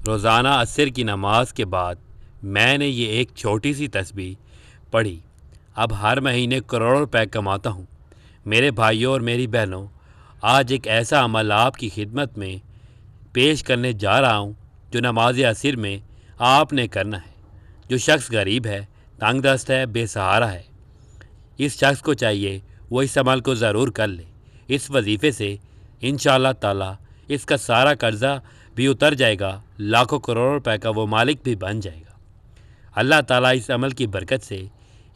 روزانہ عصر کی نماز کے بعد میں نے یہ ایک چھوٹی سی تسبیح پڑھی۔ اب ہر مہینے کروڑوں روپے کماتا ہوں۔ میرے بھائیوں اور میری بہنوں، آج ایک ایسا عمل آپ کی خدمت میں پیش کرنے جا رہا ہوں جو نماز عصر میں آپ نے کرنا ہے۔ جو شخص غریب ہے، تنگ دست ہے، بے سہارا ہے، اس شخص کو چاہیے وہ اس عمل کو ضرور کر لے۔ اس وظیفے سے انشاءاللہ تعالی اس کا سارا قرضہ بھی اتر جائے گا، لاکھوں کروڑوں روپے کا وہ مالک بھی بن جائے گا۔ اللہ تعالیٰ اس عمل کی برکت سے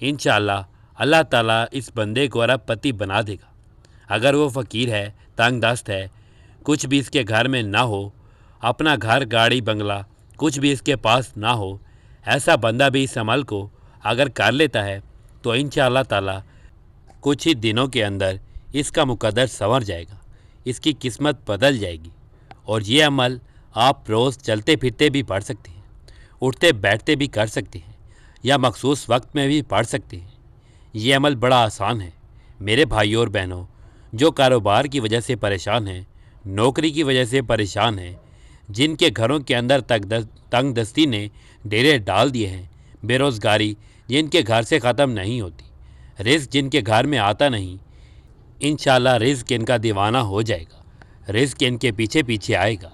انشاءاللہ اللہ تعالیٰ اس بندے کو ارب پتی بنا دے گا۔ اگر وہ فقیر ہے، تنگ دست ہے، کچھ بھی اس کے گھر میں نہ ہو، اپنا گھر گاڑی بنگلہ کچھ بھی اس کے پاس نہ ہو، ایسا بندہ بھی اس عمل کو اگر کر لیتا ہے تو انشاءاللہ تعالیٰ کچھ ہی دنوں کے اندر اس کا مقدر سنور جائے گا، اس کی قسمت بدل جائے گی۔ اور یہ عمل آپ روز چلتے پھرتے بھی پڑھ سکتے ہیں، اٹھتے بیٹھتے بھی کر سکتے ہیں، یا مخصوص وقت میں بھی پڑھ سکتے ہیں۔ یہ عمل بڑا آسان ہے۔ میرے بھائیوں اور بہنوں، جو کاروبار کی وجہ سے پریشان ہیں، نوکری کی وجہ سے پریشان ہیں، جن کے گھروں کے اندر تنگ دستی نے ڈیرے ڈال دیے ہیں، بے روزگاری جن کے گھر سے ختم نہیں ہوتی، رزق جن کے گھر میں آتا نہیں، انشاءاللہ رزق ان کا دیوانہ ہو جائے گا، رزق ان کے پیچھے پیچھے آئے گا۔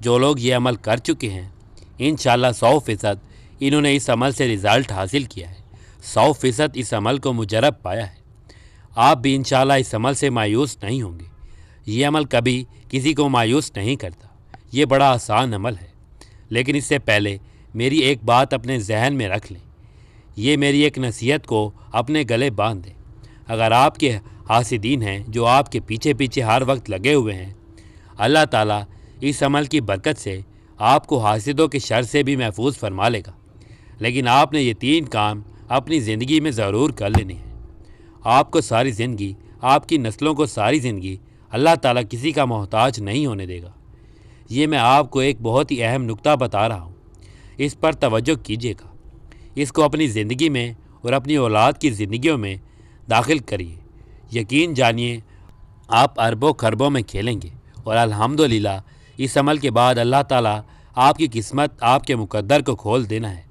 جو لوگ یہ عمل کر چکے ہیں، انشاءاللہ 100% انہوں نے اس عمل سے رزلٹ حاصل کیا ہے، 100% اس عمل کو مجرب پایا ہے۔ آپ بھی انشاءاللہ اس عمل سے مایوس نہیں ہوں گے۔ یہ عمل کبھی کسی کو مایوس نہیں کرتا، یہ بڑا آسان عمل ہے۔ لیکن اس سے پہلے میری ایک بات اپنے ذہن میں رکھ لیں، یہ میری ایک نصیحت کو اپنے گلے باندھ دیں۔ اگر آپ کے حاسدین ہیں جو آپ کے پیچھے پیچھے ہر وقت لگے ہوئے ہیں، اللہ تعالیٰ اس عمل کی برکت سے آپ کو حاسدوں کے شر سے بھی محفوظ فرما لے گا۔ لیکن آپ نے یہ 3 کام اپنی زندگی میں ضرور کر لینے ہیں۔ آپ کو ساری زندگی، آپ کی نسلوں کو ساری زندگی اللہ تعالیٰ کسی کا محتاج نہیں ہونے دے گا۔ یہ میں آپ کو ایک بہت ہی اہم نکتہ بتا رہا ہوں، اس پر توجہ کیجیے گا، اس کو اپنی زندگی میں اور اپنی اولاد کی زندگیوں میں داخل کریے۔ یقین جانیے آپ اربوں خربوں میں کھیلیں گے، اور الحمدللہ اس عمل کے بعد اللہ تعالیٰ آپ کی قسمت، آپ کے مقدر کو کھول دینا ہے،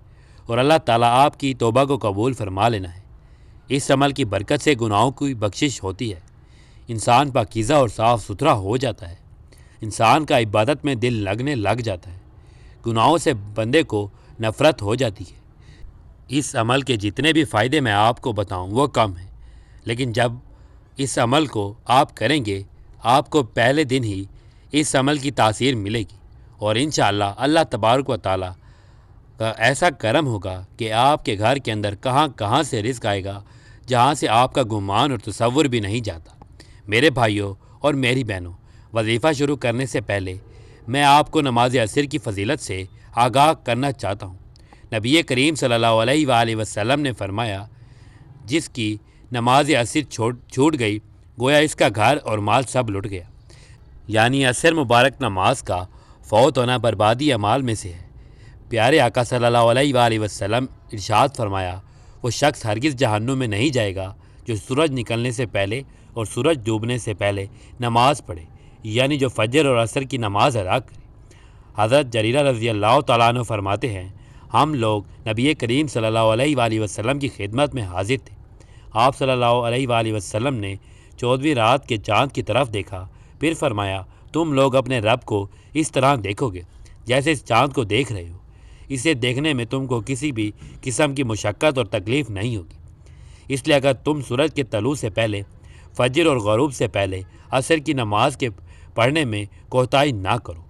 اور اللہ تعالیٰ آپ کی توبہ کو قبول فرما لینا ہے۔ اس عمل کی برکت سے گناہوں کی بخشش ہوتی ہے، انسان پاکیزہ اور صاف ستھرا ہو جاتا ہے، انسان کا عبادت میں دل لگنے لگ جاتا ہے، گناہوں سے بندے کو نفرت ہو جاتی ہے۔ اس عمل کے جتنے بھی فائدے میں آپ کو بتاؤں وہ کم ہیں، لیکن جب اس عمل کو آپ کریں گے، آپ کو پہلے دن ہی اس عمل کی تاثیر ملے گی، اور انشاءاللہ اللہ تبارک و تعالیٰ کا ایسا کرم ہوگا کہ آپ کے گھر کے اندر کہاں کہاں سے رزق آئے گا، جہاں سے آپ کا گمان اور تصور بھی نہیں جاتا۔ میرے بھائیوں اور میری بہنوں، وظیفہ شروع کرنے سے پہلے میں آپ کو نماز عصر کی فضیلت سے آگاہ کرنا چاہتا ہوں۔ نبی کریم صلی اللہ علیہ وآلہ وسلم نے فرمایا، جس کی نماز عصر چھوٹ گئی، گویا اس کا گھر اور مال سب لٹ گیا۔ یعنی عصر مبارک نماز کا فوت ہونا بربادی اعمال میں سے ہے۔ پیارے آقا صلی اللہ علیہ وآلہ وسلم ارشاد فرمایا، وہ شخص ہرگز جہنم میں نہیں جائے گا جو سورج نکلنے سے پہلے اور سورج ڈوبنے سے پہلے نماز پڑھے، یعنی جو فجر اور عصر کی نماز ادا کرے۔ حضرت جریرہ رضی اللہ تعالیٰ عنہ فرماتے ہیں، ہم لوگ نبی کریم صلی اللہ علیہ وآلہ وسلم کی خدمت میں حاضر تھے۔ آپ صلی اللہ علیہ وآلہ وسلم نے 14ویں رات کے چاند کی طرف دیکھا، پھر فرمایا، تم لوگ اپنے رب کو اس طرح دیکھو گے جیسے اس چاند کو دیکھ رہے ہو۔ اسے دیکھنے میں تم کو کسی بھی قسم کی مشقت اور تکلیف نہیں ہوگی۔ اس لیے اگر تم سورج کے طلوع سے پہلے، فجر اور غروب سے پہلے عصر کی نماز کے پڑھنے میں کوتاہی نہ کرو،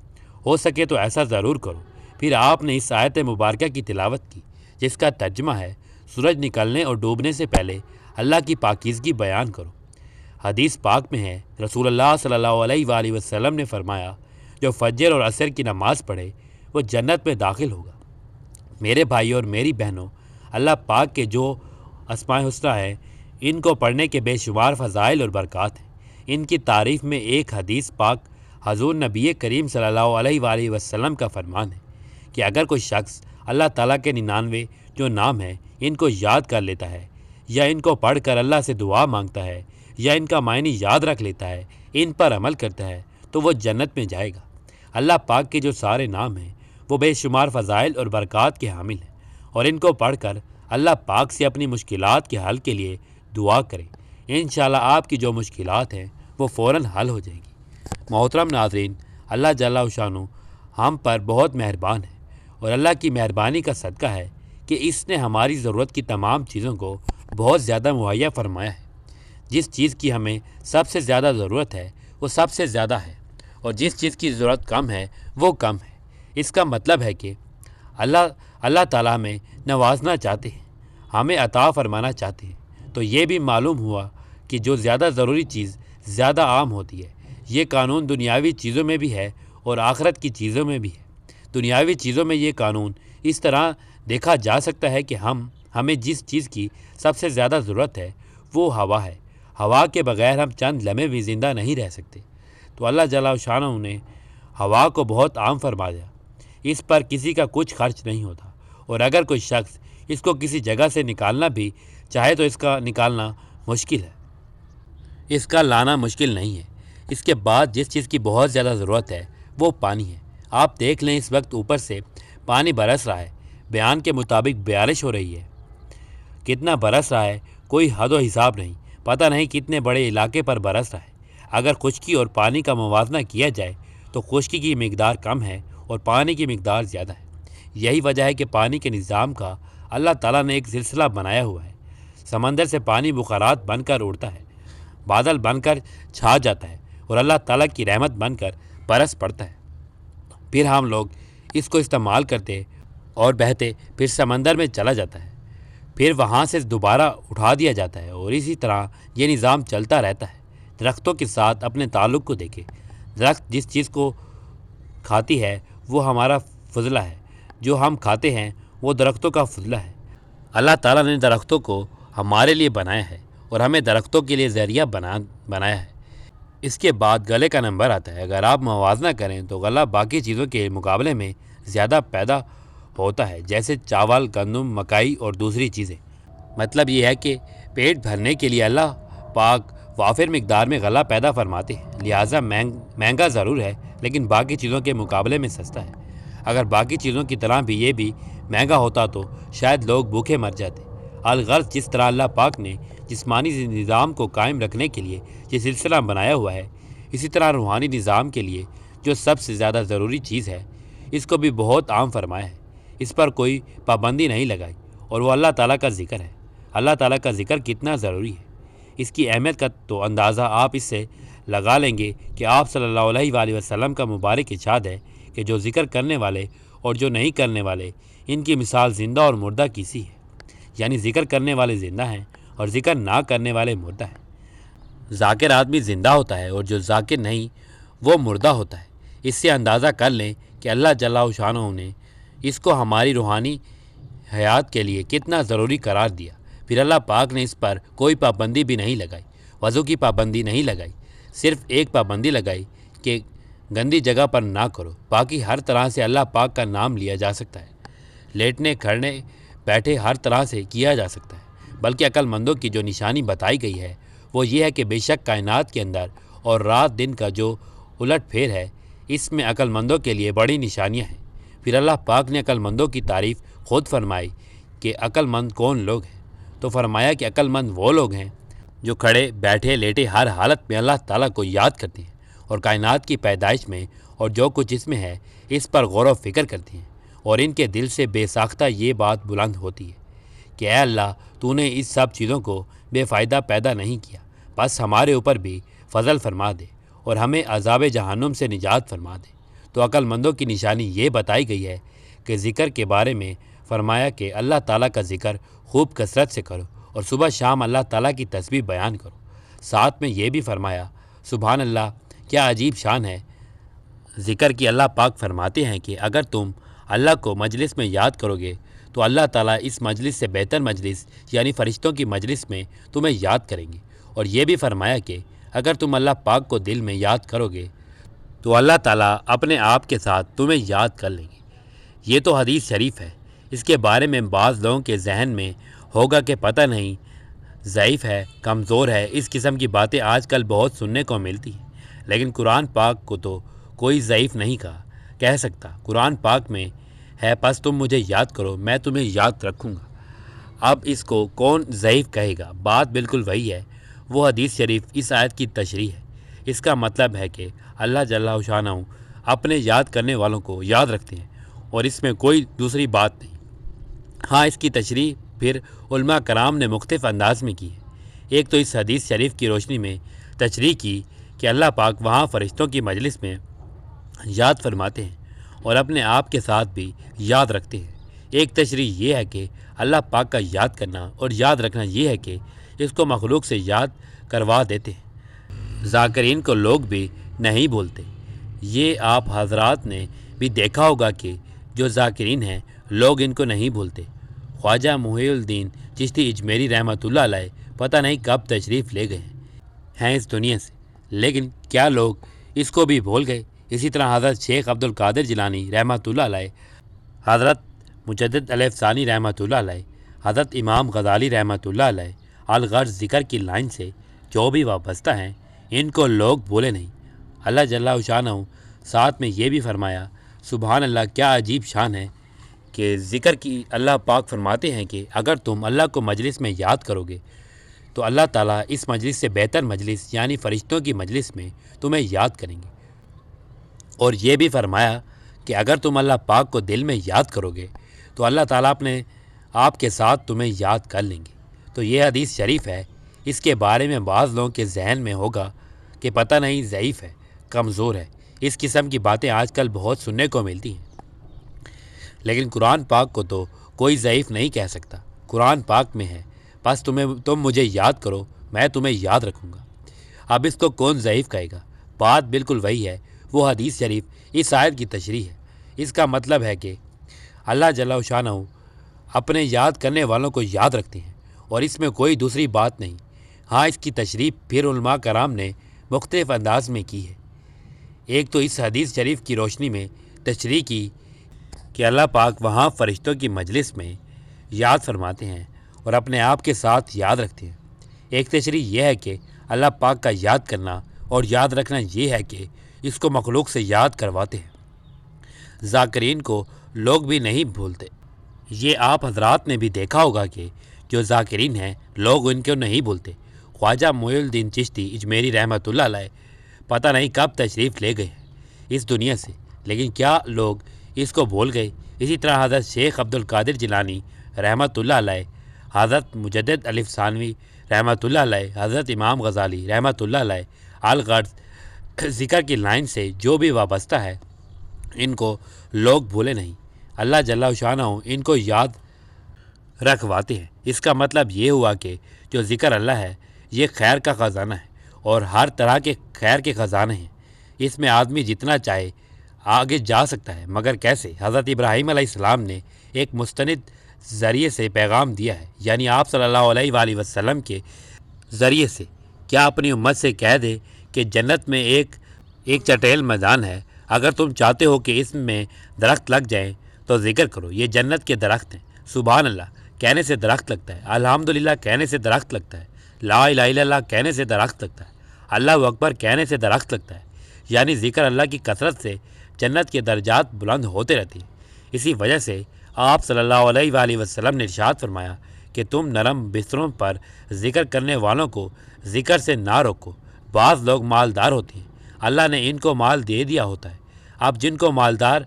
ہو سکے تو ایسا ضرور کرو۔ پھر آپ نے اس آیت مبارکہ کی تلاوت کی، جس کا ترجمہ ہے، سورج نکلنے اور ڈوبنے سے پہلے اللہ کی پاکیزگی بیان کرو۔ حدیث پاک میں ہے، رسول اللہ صلی اللہ علیہ وآلہ وسلم نے فرمایا، جو فجر اور عصر کی نماز پڑھے وہ جنت میں داخل ہوگا۔ میرے بھائی اور میری بہنوں، اللہ پاک کے جو اسماء الحسنی ہیں، ان کو پڑھنے کے بے شمار فضائل اور برکات ہیں۔ ان کی تعریف میں ایک حدیث پاک حضور نبی کریم صلی اللہ علیہ وآلہ وسلم کا فرمان ہے کہ اگر کوئی شخص اللہ تعالیٰ کے 99 جو نام ہیں ان کو یاد کر لیتا ہے، یا ان کو پڑھ کر اللہ سے دعا مانگتا ہے، یا ان کا معنی یاد رکھ لیتا ہے، ان پر عمل کرتا ہے، تو وہ جنت میں جائے گا۔ اللہ پاک کے جو سارے نام ہیں وہ بے شمار فضائل اور برکات کے حامل ہیں، اور ان کو پڑھ کر اللہ پاک سے اپنی مشکلات کے حل کے لیے دعا کریں۔ انشاءاللہ آپ کی جو مشکلات ہیں وہ فوراً حل ہو جائیں گی۔ محترم ناظرین، اللہ جل شانہ ہم پر بہت مہربان ہے، اور اللہ کی مہربانی کا صدقہ ہے کہ اس نے ہماری ضرورت کی تمام چیزوں کو بہت زیادہ مہیا فرمایا ہے۔ جس چیز کی ہمیں سب سے زیادہ ضرورت ہے وہ سب سے زیادہ ہے، اور جس چیز کی ضرورت کم ہے وہ کم ہے۔ اس کا مطلب ہے کہ اللہ تعالیٰ ہمیں نوازنا چاہتے ہیں، ہمیں عطا فرمانا چاہتے ہیں۔ تو یہ بھی معلوم ہوا کہ جو زیادہ ضروری چیز زیادہ عام ہوتی ہے۔ یہ قانون دنیاوی چیزوں میں بھی ہے اور آخرت کی چیزوں میں بھی ہے۔ دنیاوی چیزوں میں یہ قانون اس طرح دیکھا جا سکتا ہے کہ ہمیں جس چیز کی سب سے زیادہ ضرورت ہے وہ ہوا ہے۔ ہوا کے بغیر ہم چند لمحے بھی زندہ نہیں رہ سکتے۔ تو اللہ جل شانہ نے ہوا کو بہت عام فرما دیا۔ اس پر کسی کا کچھ خرچ نہیں ہوتا، اور اگر کوئی شخص اس کو کسی جگہ سے نکالنا بھی چاہے تو اس کا نکالنا مشکل ہے، اس کا لانا مشکل نہیں ہے۔ اس کے بعد جس چیز کی بہت زیادہ ضرورت ہے وہ پانی ہے۔ آپ دیکھ لیں اس وقت اوپر سے پانی برس رہا ہے، بیان کے مطابق بارش ہو رہی ہے۔ کتنا برس رہا ہے کوئی حد و حساب نہیں، پتہ نہیں کتنے بڑے علاقے پر برس رہا ہے۔ اگر خشکی اور پانی کا موازنہ کیا جائے تو خشکی کی مقدار کم ہے اور پانی کی مقدار زیادہ ہے۔ یہی وجہ ہے کہ پانی کے نظام کا اللہ تعالیٰ نے ایک سلسلہ بنایا ہوا ہے۔ سمندر سے پانی بخارات بن کر اڑتا ہے، بادل بن کر چھا جاتا ہے، اور اللہ تعالیٰ کی رحمت بن کر برس پڑتا ہے۔ پھر ہم لوگ اس کو استعمال کرتے اور بہتے پھر سمندر میں چلا جاتا ہے، پھر وہاں سے دوبارہ اٹھا دیا جاتا ہے، اور اسی طرح یہ نظام چلتا رہتا ہے۔ درختوں کے ساتھ اپنے تعلق کو دیکھیں۔ درخت جس چیز کو کھاتی ہے وہ ہمارا فضلہ ہے، جو ہم کھاتے ہیں وہ درختوں کا فضلہ ہے۔ اللہ تعالیٰ نے درختوں کو ہمارے لیے بنایا ہے اور ہمیں درختوں کے لیے ذریعہ بنایا ہے۔ اس کے بعد غلے کا نمبر آتا ہے۔ اگر آپ موازنہ کریں تو غلہ باقی چیزوں کے مقابلے میں زیادہ پیدا ہوتا ہے، جیسے چاول، گندم، مکئی اور دوسری چیزیں۔ مطلب یہ ہے کہ پیٹ بھرنے کے لیے اللہ پاک وافر مقدار میں غلہ پیدا فرماتے ہیں، لہٰذا مہنگا ضرور ہے لیکن باقی چیزوں کے مقابلے میں سستا ہے۔ اگر باقی چیزوں کی طرح بھی یہ بھی مہنگا ہوتا تو شاید لوگ بھوکے مر جاتے۔ الغرض جس طرح اللہ پاک نے جسمانی نظام کو قائم رکھنے کے لیے یہ سلسلہ بنایا ہوا ہے، اسی طرح روحانی نظام کے لیے جو سب سے زیادہ ضروری چیز ہے اس کو بھی بہت عام فرمایا ہے۔ اس پر کوئی پابندی نہیں لگائی، اور وہ اللہ تعالیٰ کا ذکر ہے۔ اللہ تعالیٰ کا ذکر کتنا ضروری ہے، اس کی اہمیت کا تو اندازہ آپ اس سے لگا لیں گے کہ آپ صلی اللہ علیہ وآلہ وسلم کا مبارک ارشاد ہے کہ جو ذکر کرنے والے اور جو نہیں کرنے والے، ان کی مثال زندہ اور مردہ کی سی ہے۔ یعنی ذکر کرنے والے زندہ ہیں اور ذکر نہ کرنے والے مردہ ہیں۔ ذاکر آدمی زندہ ہوتا ہے اور جو ذاکر نہیں وہ مردہ ہوتا ہے۔ اس سے اندازہ کر لیں کہ اللہ جل شانہ نے اس کو ہماری روحانی حیات کے لیے کتنا ضروری قرار دیا۔ پھر اللہ پاک نے اس پر کوئی پابندی بھی نہیں لگائی، وضو کی پابندی نہیں لگائی، صرف ایک پابندی لگائی کہ گندی جگہ پر نہ کرو، باقی ہر طرح سے اللہ پاک کا نام لیا جا سکتا ہے۔ لیٹنے، کھڑنے، بیٹھے ہر طرح سے کیا جا سکتا ہے۔ بلکہ عقل مندوں کی جو نشانی بتائی گئی ہے وہ یہ ہے کہ بے شک کائنات کے اندر اور رات دن کا جو الٹ پھیر ہے، اس میں عقل مندوں کے لیے بڑی نشانیاں ہیں۔ پھر اللہ پاک نے عقل مندوں کی تعریف خود فرمائی کہ عقل مند کون لوگ ہیں، تو فرمایا کہ عقل مند وہ لوگ ہیں جو کھڑے، بیٹھے، لیٹے ہر حالت میں اللہ تعالیٰ کو یاد کرتے ہیں، اور کائنات کی پیدائش میں اور جو کچھ اس میں ہے اس پر غور و فکر کرتے ہیں، اور ان کے دل سے بے ساختہ یہ بات بلند ہوتی ہے کہ اے اللہ، تو نے اس سب چیزوں کو بے فائدہ پیدا نہیں کیا، بس ہمارے اوپر بھی فضل فرما دے اور ہمیں عذاب جہنم سے نجات فرما دے۔ تو عقل مندوں کی نشانی یہ بتائی گئی ہے کہ ذکر کے بارے میں فرمایا کہ اللہ تعالیٰ کا ذکر خوب کثرت سے کرو اور صبح شام اللہ تعالیٰ کی تسبیح بیان کرو۔ ساتھ میں یہ بھی فرمایا، سبحان اللہ، کیا عجیب شان ہے ذکر کی۔ اللہ پاک فرماتے ہیں کہ اگر تم اللہ کو مجلس میں یاد کرو گے تو اللہ تعالیٰ اس مجلس سے بہتر مجلس یعنی فرشتوں کی مجلس میں تمہیں یاد کریں گے۔ اور یہ بھی فرمایا کہ اگر تم اللہ پاک کو دل میں یاد کرو گے تو اللہ تعالیٰ اپنے آپ کے ساتھ تمہیں یاد کر لیں گے۔ یہ تو حدیث شریف ہے۔ اس کے بارے میں بعض لوگوں کے ذہن میں ہوگا کہ پتہ نہیں، ضعیف ہے، کمزور ہے، اس قسم کی باتیں آج کل بہت سننے کو ملتی ہیں، لیکن قرآن پاک کو تو کوئی ضعیف نہیں کہا۔ کہہ سکتا، قرآن پاک میں ہے، پس تم مجھے یاد کرو میں تمہیں یاد رکھوں گا۔ اب اس کو کون ضعیف کہے گا؟ بات بالکل وہی ہے۔ وہ حدیث شریف اس آیت کی تشریح ہے۔ اس کا مطلب ہے کہ اللہ جل شانہ اپنے یاد کرنے والوں کو یاد رکھتے ہیں اور اس میں کوئی دوسری بات نہیں۔ ہاں، اس کی تشریح پھر علماء کرام نے مختلف انداز میں کی ہے۔ ایک تو اس حدیث شریف کی روشنی میں تشریح کی کہ اللہ پاک وہاں فرشتوں کی مجلس میں یاد فرماتے ہیں اور اپنے آپ کے ساتھ بھی یاد رکھتے ہیں۔ ایک تشریح یہ ہے کہ اللہ پاک کا یاد کرنا اور یاد رکھنا یہ ہے کہ اس کو مخلوق سے یاد کروا دیتے ہیں۔ ذاکرین کو لوگ بھی نہیں بولتے۔ یہ آپ حضرات نے بھی دیکھا ہوگا کہ جو ذاکرین ہیں لوگ ان کو نہیں بھولتے۔ خواجہ محی الدین چشتی اجمیری رحمۃ اللہ علیہ پتہ نہیں کب تشریف لے گئے ہیں اس دنیا سے، لیکن کیا لوگ اس کو بھی بھول گئے؟ اسی طرح حضرت شیخ عبد القادر جیلانی رحمۃ اللہ علیہ، حضرت مجدد الف ثانی رحمۃ اللہ علیہ، حضرت امام غزالی رحمۃ اللہ علیہ، الغرض ذکر کی لائن سے جو بھی وابستہ ہیں ان کو لوگ بھولے نہیں۔ اللہ جل شانہ ساتھ میں یہ بھی فرمایا، سبحان اللہ، کیا عجیب شان ہے کہ ذکر کی اللہ پاک فرماتے ہیں کہ اگر تم اللہ کو مجلس میں یاد کرو گے تو اللہ تعالیٰ اس مجلس سے بہتر مجلس یعنی فرشتوں کی مجلس میں تمہیں یاد کریں گے۔ اور یہ بھی فرمایا کہ اگر تم اللہ پاک کو دل میں یاد کرو گے تو اللہ تعالیٰ اپنے آپ کے ساتھ تمہیں یاد کر لیں گے۔ تو یہ حدیث شریف ہے۔ اس کے بارے میں بعض لوگوں کے ذہن میں ہوگا کہ پتہ نہیں ضعیف ہے، کمزور ہے۔ اس قسم کی باتیں آج کل بہت سننے کو ملتی ہیں، لیکن قرآن پاک کو تو کوئی ضعیف نہیں کہہ سکتا۔ قرآن پاک میں ہے، بس تم مجھے یاد کرو میں تمہیں یاد رکھوں گا۔ اب اس کو کون ضعیف کہے گا؟ بات بالکل وہی ہے۔ وہ حدیث شریف اس آیت کی تشریح ہے۔ اس کا مطلب ہے کہ اللہ جل شانہ اپنے یاد کرنے والوں کو یاد رکھتے ہیں اور اس میں کوئی دوسری بات نہیں۔ ہاں، اس کی تشریح پھر علماء کرام نے مختلف انداز میں کی ہے۔ ایک تو اس حدیث شریف کی روشنی میں تشریح کی کہ اللہ پاک وہاں فرشتوں کی مجلس میں یاد فرماتے ہیں اور اپنے آپ کے ساتھ یاد رکھتے ہیں۔ ایک تشریح یہ ہے کہ اللہ پاک کا یاد کرنا اور یاد رکھنا یہ ہے کہ اس کو مخلوق سے یاد کرواتے ہیں۔ ذاکرین کو لوگ بھی نہیں بھولتے۔ یہ آپ حضرات نے بھی دیکھا ہوگا کہ جو ذاکرین ہیں لوگ ان کو نہیں بھولتے۔ خواجہ محی الدین چشتی اجمیری رحمۃ اللہ علیہ پتہ نہیں کب تشریف لے گئے ہیں اس دنیا سے، لیکن کیا لوگ اس کو بھول گئے؟ اسی طرح حضرت شیخ عبد القادر جیلانی رحمۃ اللہ علیہ، حضرت مجدد الف ثانوی رحمۃ اللہ علیہ، حضرت امام غزالی رحمۃ اللہ علیہ، الغرض ذکر کی لائن سے جو بھی وابستہ ہے ان کو لوگ بھولے نہیں۔ اللہ جل شانہ ان کو یاد رکھواتے ہیں۔ اس کا مطلب یہ ہوا کہ جو ذکر اللہ ہے یہ خیر کا خزانہ ہے اور ہر طرح کے خیر کے خزانے ہیں۔ اس میں آدمی جتنا چاہے آگے جا سکتا ہے، مگر کیسے؟ حضرت ابراہیم علیہ السلام نے ایک مستند ذریعے سے پیغام دیا ہے، یعنی آپ صلی اللہ علیہ وآلہ وسلم کے ذریعے سے۔ کیا اپنی امت سے کہہ دے کہ جنت میں ایک چٹیل میدان ہے، اگر تم چاہتے ہو کہ اس میں درخت لگ جائیں تو ذکر کرو، یہ جنت کے درخت ہیں۔ سبحان اللہ کہنے سے درخت لگتا ہے، الحمدللہ کہنے سے درخت لگتا ہے، لا الہ الا اللہ کہنے سے درخت لگتا ہے، اللہ اکبر کہنے سے درخت لگتا ہے۔ یعنی ذکر اللہ کی کثرت سے جنت کے درجات بلند ہوتے رہتے ہیں۔ اسی وجہ سے آپ صلی اللہ علیہ وآلہ وسلم نے ارشاد فرمایا کہ تم نرم بستروں پر ذکر کرنے والوں کو ذکر سے نہ روکو۔ بعض لوگ مالدار ہوتے ہیں، اللہ نے ان کو مال دے دیا ہوتا ہے۔ اب جن کو مالدار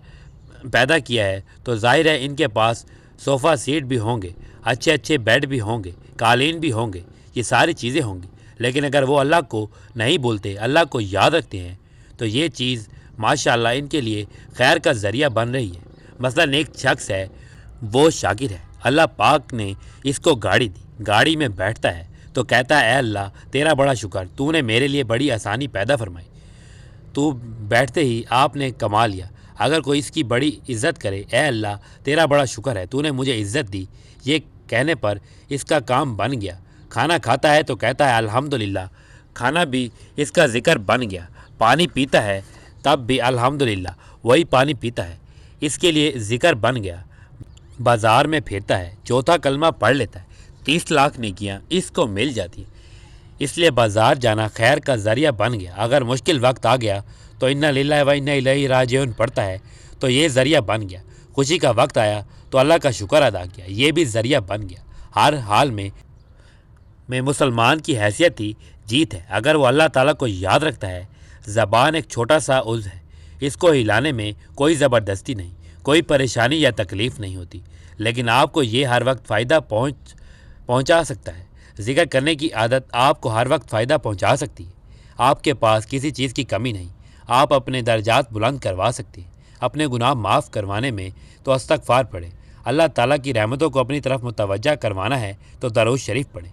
پیدا کیا ہے تو ظاہر ہے ان کے پاس صوفہ سیٹ بھی ہوں گے، اچھے اچھے بیڈ بھی ہوں گے، قالین بھی ہوں گے، یہ ساری چیزیں ہوں گی، لیکن اگر وہ اللہ کو نہیں بولتے، اللہ کو یاد رکھتے ہیں تو یہ چیز ماشاءاللہ ان کے لیے خیر کا ذریعہ بن رہی ہے۔ مثلا ایک شخص ہے، وہ شاکر ہے، اللہ پاک نے اس کو گاڑی دی، گاڑی میں بیٹھتا ہے تو کہتا ہے اے اللہ تیرا بڑا شکر، تو نے میرے لیے بڑی آسانی پیدا فرمائی، تو بیٹھتے ہی آپ نے کما لیا۔ اگر کوئی اس کی بڑی عزت کرے، اے اللہ تیرا بڑا شکر ہے، تو نے مجھے عزت دی، یہ کہنے پر اس کا کام بن گیا۔ کھانا کھاتا ہے تو کہتا ہے الحمدللہ، کھانا بھی اس کا ذکر بن گیا۔ پانی پیتا ہے تب بھی الحمدللہ، وہی پانی پیتا ہے، اس کے لیے ذکر بن گیا۔ بازار میں پھرتا ہے، چوتھا کلمہ پڑھ لیتا ہے، 30 لاکھ نیکیاں اس کو مل جاتی ہیں۔ اس لیے بازار جانا خیر کا ذریعہ بن گیا۔ اگر مشکل وقت آ گیا تو انا للہ و انا الیہ راجعون پڑھتا ہے تو یہ ذریعہ بن گیا۔ خوشی کا وقت آیا تو اللہ کا شکر ادا کیا، یہ بھی ذریعہ بن گیا۔ ہر حال میں مسلمان کی حیثیت ہی جیت ہے۔ اگر وہ اللہ تعالیٰ کو یاد رکھتا ہے۔ زبان ایک چھوٹا سا عضو ہے، اس کو ہلانے میں کوئی زبردستی نہیں، کوئی پریشانی یا تکلیف نہیں ہوتی، لیکن آپ کو یہ ہر وقت فائدہ پہنچا سکتا ہے۔ ذکر کرنے کی عادت آپ کو ہر وقت فائدہ پہنچا سکتی ہے۔ آپ کے پاس کسی چیز کی کمی نہیں، آپ اپنے درجات بلند کروا سکتے ہیں۔ اپنے گناہ معاف کروانے میں تو استغفار پڑھیں۔ اللہ تعالیٰ کی رحمتوں کو اپنی طرف متوجہ کروانا ہے تو درود شریف پڑھیں۔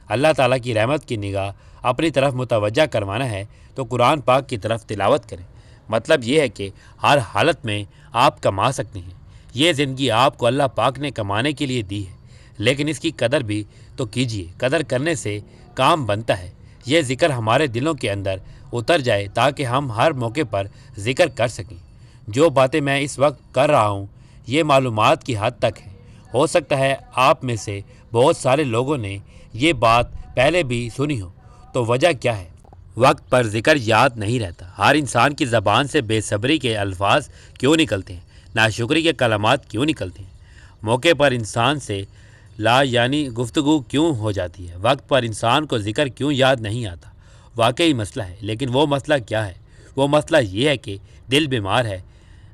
اللہ تعالیٰ کی رحمت کی نگاہ اپنی طرف متوجہ کروانا ہے تو قرآن پاک کی طرف تلاوت کریں۔ مطلب یہ ہے کہ ہر حالت میں آپ کما سکتے ہیں۔ یہ زندگی آپ کو اللہ پاک نے کمانے کے لیے دی ہے، لیکن اس کی قدر بھی تو کیجیے۔ قدر کرنے سے کام بنتا ہے۔ یہ ذکر ہمارے دلوں کے اندر اتر جائے تاکہ ہم ہر موقع پر ذکر کر سکیں۔ جو باتیں میں اس وقت کر رہا ہوں یہ معلومات کی حد تک ہے۔ ہو سکتا ہے آپ میں سے بہت سارے لوگوں نے یہ بات پہلے بھی سنی ہو، تو وجہ کیا ہے؟ وقت پر ذکر یاد نہیں رہتا۔ ہر انسان کی زبان سے بے صبری کے الفاظ کیوں نکلتے ہیں، ناشکری کے کلمات کیوں نکلتے ہیں، موقع پر انسان سے لا یعنی گفتگو کیوں ہو جاتی ہے، وقت پر انسان کو ذکر کیوں یاد نہیں آتا۔ واقعی مسئلہ ہے، لیکن وہ مسئلہ کیا ہے؟ وہ مسئلہ یہ ہے کہ دل بیمار ہے۔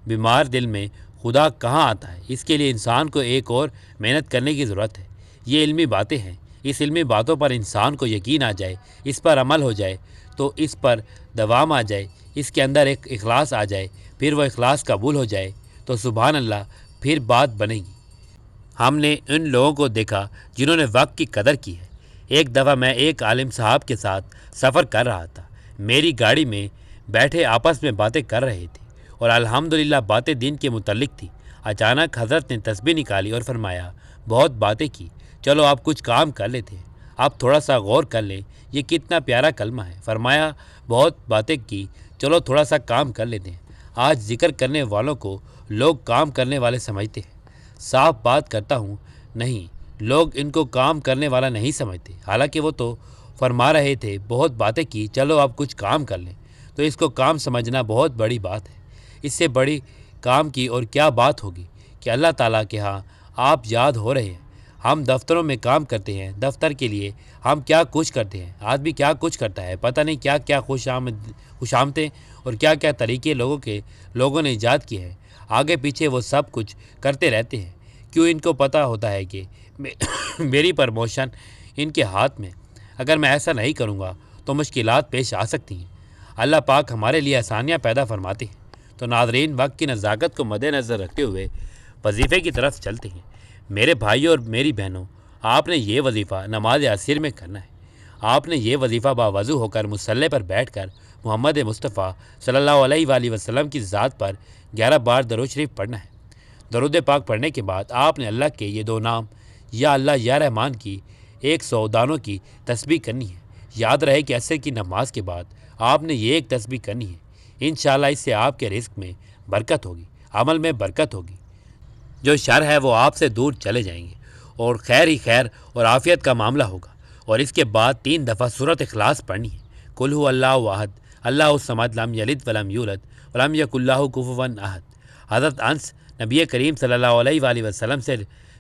بیمار دل میں خدا کہاں آتا ہے؟ اس کے لیے انسان کو ایک اور محنت کرنے کی ضرورت ہے۔ یہ علمی باتیں ہیں۔ اس علمی باتوں پر انسان کو یقین آ جائے، اس پر عمل ہو جائے تو اس پر دوام آ جائے، اس کے اندر ایک اخلاص آ جائے، پھر وہ اخلاص قبول ہو جائے تو سبحان اللہ پھر بات بنے گی۔ ہم نے ان لوگوں کو دیکھا جنہوں نے وقت کی قدر کی ہے۔ ایک دفعہ میں ایک عالم صاحب کے ساتھ سفر کر رہا تھا۔ میری گاڑی میں بیٹھے آپس میں باتیں کر رہے تھے اور الحمدللہ باتیں دین کے متعلق تھیں۔ اچانک حضرت نے تسبیح نکالی اور فرمایا، بہت باتیں کی، چلو آپ کچھ کام کر لیتے ہیں، آپ تھوڑا سا غور کر لیں، یہ کتنا پیارا کلمہ ہے۔ فرمایا بہت باتیں کی، چلو تھوڑا سا کام کر لیتے ہیں۔ آج ذکر کرنے والوں کو لوگ کام کرنے والے سمجھتے ہیں۔ صاف بات کرتا ہوں، نہیں، لوگ ان کو کام کرنے والا نہیں سمجھتے، حالانکہ وہ تو فرما رہے تھے بہت باتیں کی، چلو آپ کچھ کام کر لیں، تو اس کو کام سمجھنا بہت بڑی بات ہے۔ اس سے بڑی کام کی اور کیا بات ہوگی کہ اللہ تعالیٰ کے ہاں آپ یاد ہو رہے ہیں۔ ہم دفتروں میں کام کرتے ہیں، دفتر کے لیے ہم کیا کچھ کرتے ہیں، آدمی کیا کچھ کرتا ہے، پتہ نہیں کیا کیا خوش آمدیں اور کیا کیا طریقے لوگوں نے ایجاد کیے ہیں۔ آگے پیچھے وہ سب کچھ کرتے رہتے ہیں۔ کیوں؟ ان کو پتہ ہوتا ہے کہ میری پرموشن ان کے ہاتھ میں، اگر میں ایسا نہیں کروں گا تو مشکلات پیش آ سکتی ہیں۔ اللہ پاک ہمارے لیے آسانیاں پیدا فرماتے ہیں۔ تو ناظرین، وقت کی نزاکت کو مد نظر رکھتے ہوئے وظیفے کی طرف چلتے ہیں۔ میرے بھائیوں اور میری بہنوں، آپ نے یہ وظیفہ نماز عصر میں کرنا ہے۔ آپ نے یہ وظیفہ باوضو ہو کر مصلی پر بیٹھ کر محمد مصطفیٰ صلی اللہ علیہ وآلہ وسلم کی ذات پر 11 بار درود شریف پڑھنا ہے۔ درود پاک پڑھنے کے بعد آپ نے اللہ کے یہ 2 نام یا اللہ یا رحمان کی 100 دانوں کی تسبیح کرنی ہے۔ یاد رہے کہ عصر کی نماز کے بعد آپ نے یہ ایک تسبیح کرنی ہے۔ انشاءاللہ اس سے آپ کے رزق میں برکت ہوگی، عمل میں برکت ہوگی، جو شر ہے وہ آپ سے دور چلے جائیں گے اور خیر ہی خیر اور عافیت کا معاملہ ہوگا۔ اور اس کے بعد 3 دفعہ سورۃ اخلاص پڑھنی ہے۔ قل هو اللہ احد اللہ الصمد لم یلد ولم یولد ولم یکن لہ کفوا احد۔ حضرت انس نبی کریم صلی اللہ علیہ وآلہ وسلم سے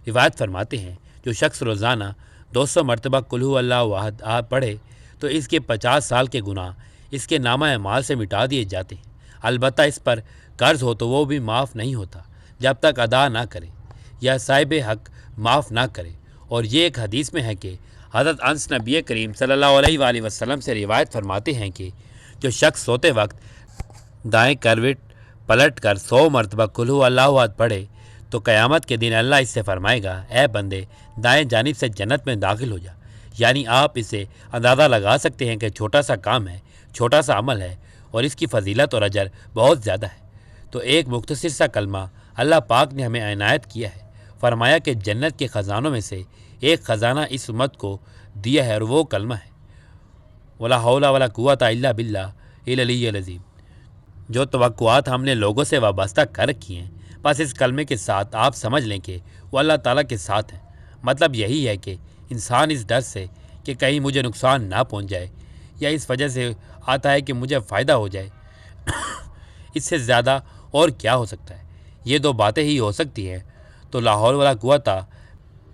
روایت فرماتے ہیں، جو شخص روزانہ 200 مرتبہ قل هو اللہ احد پڑھے تو اس کے 50 سال کے گناہ اس کے نامہ اعمال سے مٹا دیے جاتے ہیں۔ البتہ اس پر قرض ہو تو وہ بھی معاف نہیں ہوتا جب تک ادا نہ کرے یا صاحب حق معاف نہ کرے۔ اور یہ ایک حدیث میں ہے کہ حضرت انس نبی کریم صلی اللہ علیہ وآلہ وسلم سے روایت فرماتے ہیں کہ جو شخص سوتے وقت دائیں کروٹ پلٹ کر 100 مرتبہ قل هو اللہ احد پڑھے تو قیامت کے دن اللہ اس سے فرمائے گا، اے بندے دائیں جانب سے جنت میں داخل ہو جا۔ یعنی آپ اسے اندازہ لگا سکتے ہیں کہ چھوٹا سا کام ہے، چھوٹا سا عمل ہے اور اس کی فضیلت اور اجر بہت زیادہ ہے۔ تو ایک مختصر سا کلمہ اللہ پاک نے ہمیں عنایت کیا ہے۔ فرمایا کہ جنت کے خزانوں میں سے ایک خزانہ اس امت کو دیا ہے اور وہ کلمہ ہے ولا حول ولا قوت الا باللہ العلی العظیم۔ جو توقعات ہم نے لوگوں سے وابستہ کر رکھی ہیں، بس اس کلمے کے ساتھ آپ سمجھ لیں کہ وہ اللہ تعالیٰ کے ساتھ ہیں۔ مطلب یہی ہے کہ انسان اس ڈر سے کہ کہیں مجھے نقصان نہ پہنچ جائے یا اس وجہ سے آتا ہے کہ مجھے فائدہ ہو جائے اس سے زیادہ اور کیا ہو سکتا ہے؟ یہ دو باتیں ہی ہو سکتی ہیں۔ تو لا حول ولا قوت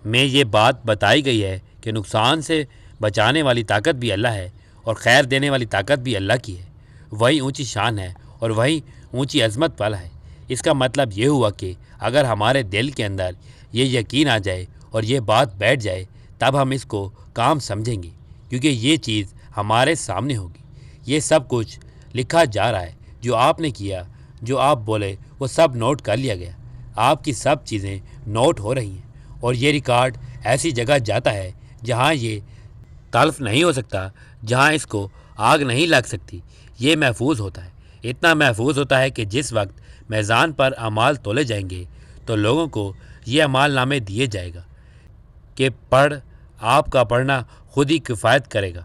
میں یہ بات بتائی گئی ہے کہ نقصان سے بچانے والی طاقت بھی اللہ ہے اور خیر دینے والی طاقت بھی اللہ کی ہے۔ وہی اونچی شان ہے اور وہی اونچی عظمت والا ہے۔ اس کا مطلب یہ ہوا کہ اگر ہمارے دل کے اندر یہ یقین آ جائے اور یہ بات بیٹھ جائے تب ہم اس کو کام سمجھیں گے، کیونکہ یہ چیز ہمارے سامنے ہوگی۔ یہ سب کچھ لکھا جا رہا ہے، جو آپ نے کیا، جو آپ بولے وہ سب نوٹ کر لیا گیا۔ آپ کی سب چیزیں نوٹ ہو رہی ہیں اور یہ ریکارڈ ایسی جگہ جاتا ہے جہاں یہ تلف نہیں ہو سکتا، جہاں اس کو آگ نہیں لگ سکتی۔ یہ محفوظ ہوتا ہے، اتنا محفوظ ہوتا ہے کہ جس وقت میزان پر اعمال تولے جائیں گے تو لوگوں کو یہ اعمال نامے دیے جائے گا کہ پڑھ، آپ کا پڑھنا خود ہی کفایت کرے گا،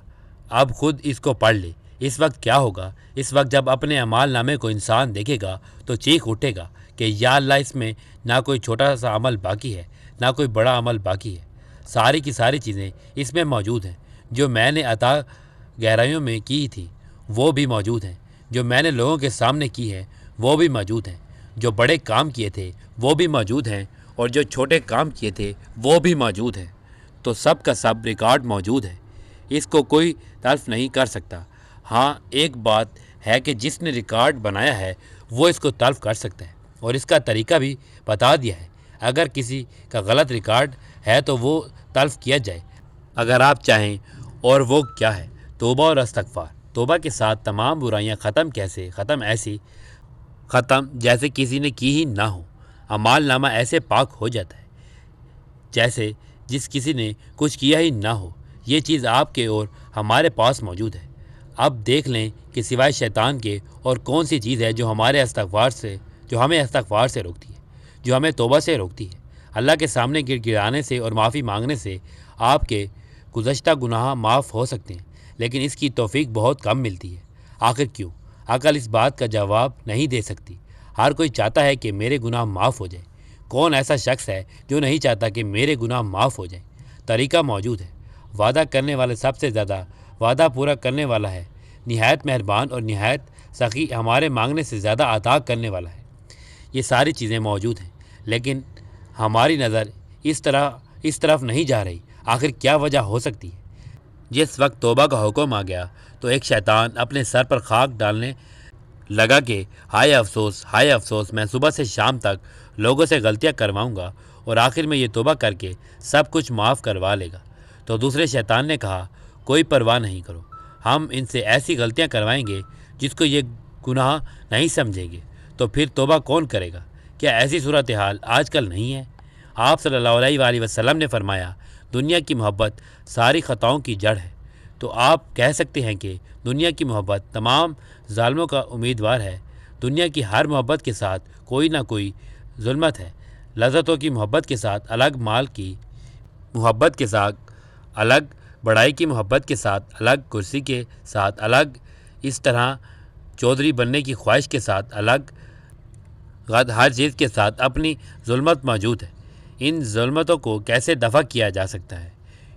اب خود اس کو پڑھ لے۔ اس وقت کیا ہوگا؟ اس وقت جب اپنے اعمال نامے کو انسان دیکھے گا تو چیخ اٹھے گا کہ یا اللہ، اس میں نہ کوئی چھوٹا سا عمل باقی ہے، نہ کوئی بڑا عمل باقی ہے، ساری کی ساری چیزیں اس میں موجود ہیں۔ جو میں نے عطا گہرائیوں میں کی تھی وہ بھی موجود ہیں، جو میں نے لوگوں کے سامنے کی ہے وہ بھی موجود ہیں، جو بڑے کام کیے تھے وہ بھی موجود ہیں اور جو چھوٹے کام کیے تھے وہ بھی موجود ہیں۔ تو سب کا سب ریکارڈ موجود ہے، اس کو کوئی تلف نہیں کر سکتا۔ ہاں، ایک بات ہے کہ جس نے ریکارڈ بنایا ہے وہ اس کو تلف کر سکتا ہے اور اس کا طریقہ بھی بتا دیا ہے۔ اگر کسی کا غلط ریکارڈ ہے تو وہ تلف کیا جائے اگر آپ چاہیں، اور وہ کیا ہے؟ توبہ اور استغفار۔ توبہ کے ساتھ تمام برائیاں ختم، کیسے ختم؟ ایسی ختم جیسے کسی نے کی ہی نہ ہو۔ اعمال نامہ ایسے پاک ہو جاتا ہے جیسے کسی نے کچھ کیا ہی نہ ہو۔ یہ چیز آپ کے اور ہمارے پاس موجود ہے۔ اب دیکھ لیں کہ سوائے شیطان کے اور کون سی چیز ہے جو ہمیں استغفار سے روکتی ہے، جو ہمیں توبہ سے روکتی ہے۔ اللہ کے سامنے گر گرانے سے اور معافی مانگنے سے آپ کے گزشتہ گناہ معاف ہو سکتے ہیں، لیکن اس کی توفیق بہت کم ملتی ہے۔ آخر کیوں؟ عقل اس بات کا جواب نہیں دے سکتی۔ ہر کوئی چاہتا ہے کہ میرے گناہ معاف ہو جائیں۔ کون ایسا شخص ہے جو نہیں چاہتا کہ میرے گناہ معاف ہو جائیں؟ طریقہ موجود ہے۔ وعدہ کرنے والے سب سے زیادہ وعدہ پورا کرنے والا ہے، نہایت مہربان اور نہایت سخی، ہمارے مانگنے سے زیادہ عطا کرنے والا ہے۔ یہ ساری چیزیں موجود ہیں، لیکن ہماری نظر اس طرف نہیں جا رہی۔ آخر کیا وجہ ہو سکتی ہے؟ جس وقت توبہ کا حکم آ گیا تو ایک شیطان اپنے سر پر خاک ڈالنے لگا کہ ہائے افسوس، ہائے افسوس، میں صبح سے شام تک لوگوں سے غلطیاں کرواؤں گا اور آخر میں یہ توبہ کر کے سب کچھ معاف کروا لے گا۔ تو دوسرے شیطان نے کہا، کوئی پرواہ نہیں کرو، ہم ان سے ایسی غلطیاں کروائیں گے جس کو یہ گناہ نہیں سمجھیں گے، تو پھر توبہ کون کرے گا؟ کیا ایسی صورتحال آج کل نہیں ہے؟ آپ صلی اللہ علیہ وآلہ وسلم نے فرمایا، دنیا کی محبت ساری خطاؤں کی جڑ ہے۔ تو آپ کہہ سکتے ہیں کہ دنیا کی محبت تمام ظالموں کا امیدوار ہے۔ دنیا کی ہر محبت کے ساتھ کوئی نہ کوئی ظلمت ہے۔ لذتوں کی محبت کے ساتھ الگ، مال کی محبت کے ساتھ الگ، بڑائی کی محبت کے ساتھ الگ، کرسی کے ساتھ الگ، اس طرح چودھری بننے کی خواہش کے ساتھ الگ، ہر چیز کے ساتھ اپنی ظلمت موجود ہے۔ ان ظلمتوں کو کیسے دفع کیا جا سکتا ہے؟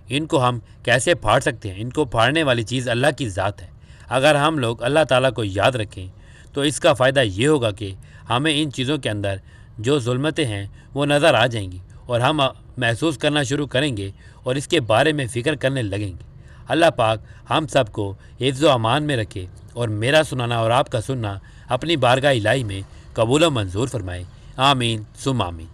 ان کو ہم کیسے پھاڑ سکتے ہیں؟ ان کو پھاڑنے والی چیز اللہ کی ذات ہے۔ اگر ہم لوگ اللہ تعالیٰ کو یاد رکھیں تو اس کا فائدہ یہ ہوگا کہ ہمیں ان چیزوں کے اندر جو ظلمتیں ہیں وہ نظر آ جائیں گی اور ہم محسوس کرنا شروع کریں گے اور اس کے بارے میں فکر کرنے لگیں گے۔ اللہ پاک ہم سب کو حفظ و امان میں رکھے اور میرا سنانا اور آپ کا سننا اپنی بارگاہ الہی میں قبول و منظور فرمائے۔ آمین ثم آمین۔